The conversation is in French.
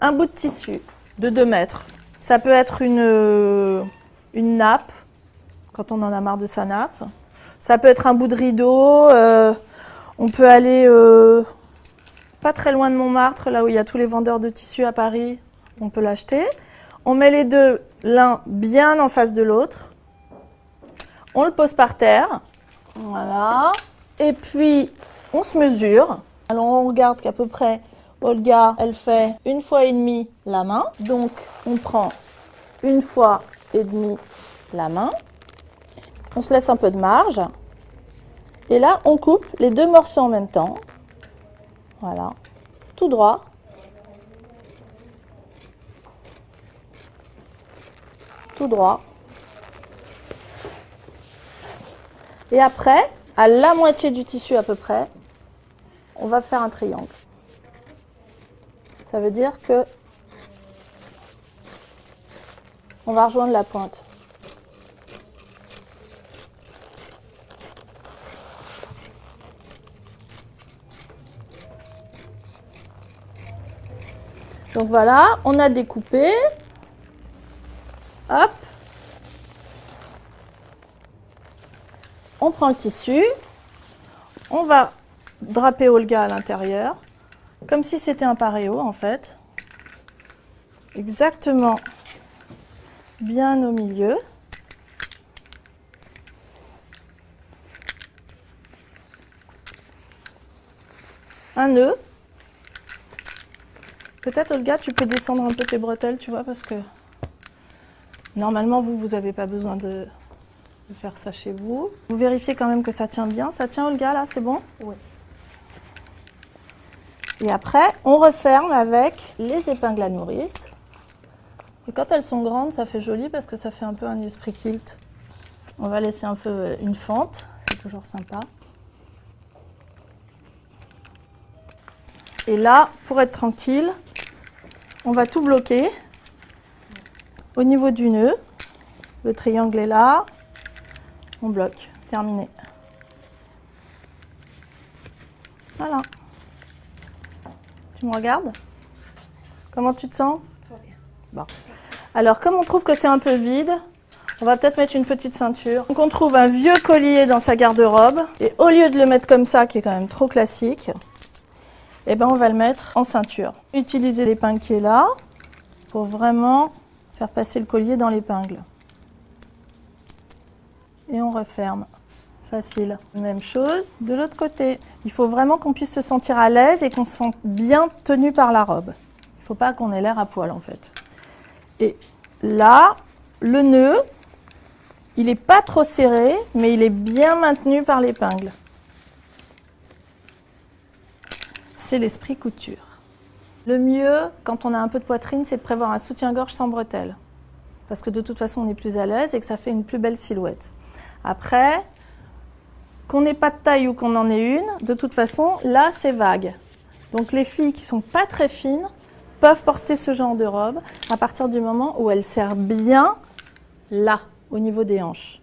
Un bout de tissu de 2 mètres. Ça peut être une nappe, quand on en a marre de sa nappe. Ça peut être un bout de rideau. On peut aller pas très loin de Montmartre, là où il y a tous les vendeurs de tissus à Paris. On peut l'acheter. On met les deux, l'un bien en face de l'autre. On le pose par terre. Voilà. Et puis, on se mesure. Alors, on regarde qu'à peu près, Olga, elle fait 1,5 fois la main. Donc, on prend 1,5 fois la main. On se laisse un peu de marge. Et là, on coupe les 2 morceaux en même temps. Voilà. Tout droit. Tout droit. Et après, à la moitié du tissu à peu près, on va faire un triangle. Ça veut dire que on va rejoindre la pointe. Donc voilà, on a découpé. Hop. On prend le tissu. On va draper Olga à l'intérieur. Comme si c'était un paréo en fait. Exactement bien au milieu. Un nœud. Peut-être Olga, tu peux descendre un peu tes bretelles, tu vois, parce que normalement vous n'avez pas besoin de faire ça chez vous. Vous vérifiez quand même que ça tient bien. Ça tient Olga là, c'est bon? Oui. Et après, on referme avec les épingles à nourrice. Et quand elles sont grandes, ça fait joli parce que ça fait un peu un esprit kilt. On va laisser un peu une fente, c'est toujours sympa. Et là, pour être tranquille, on va tout bloquer au niveau du nœud. Le triangle est là. On bloque. Terminé. Voilà. Tu me regardes? Comment tu te sens? Très bien. Bon. Alors, comme on trouve que c'est un peu vide, on va peut-être mettre une petite ceinture. Donc, on trouve un vieux collier dans sa garde-robe. Et au lieu de le mettre comme ça, qui est quand même trop classique, eh ben, on va le mettre en ceinture. Utilisez l'épingle qui est là pour vraiment faire passer le collier dans l'épingle. Et on referme. Facile. Même chose de l'autre côté. Il faut vraiment qu'on puisse se sentir à l'aise et qu'on se sente bien tenu par la robe. Il ne faut pas qu'on ait l'air à poil en fait. Et là, le nœud, il n'est pas trop serré, mais il est bien maintenu par l'épingle. C'est l'esprit couture. Le mieux, quand on a un peu de poitrine, c'est de prévoir un soutien-gorge sans bretelles. Parce que de toute façon, on est plus à l'aise et que ça fait une plus belle silhouette. Après, qu'on n'ait pas de taille ou qu'on en ait une, de toute façon, là, c'est vague. Donc les filles qui sont pas très fines peuvent porter ce genre de robe à partir du moment où elle serre bien là, au niveau des hanches.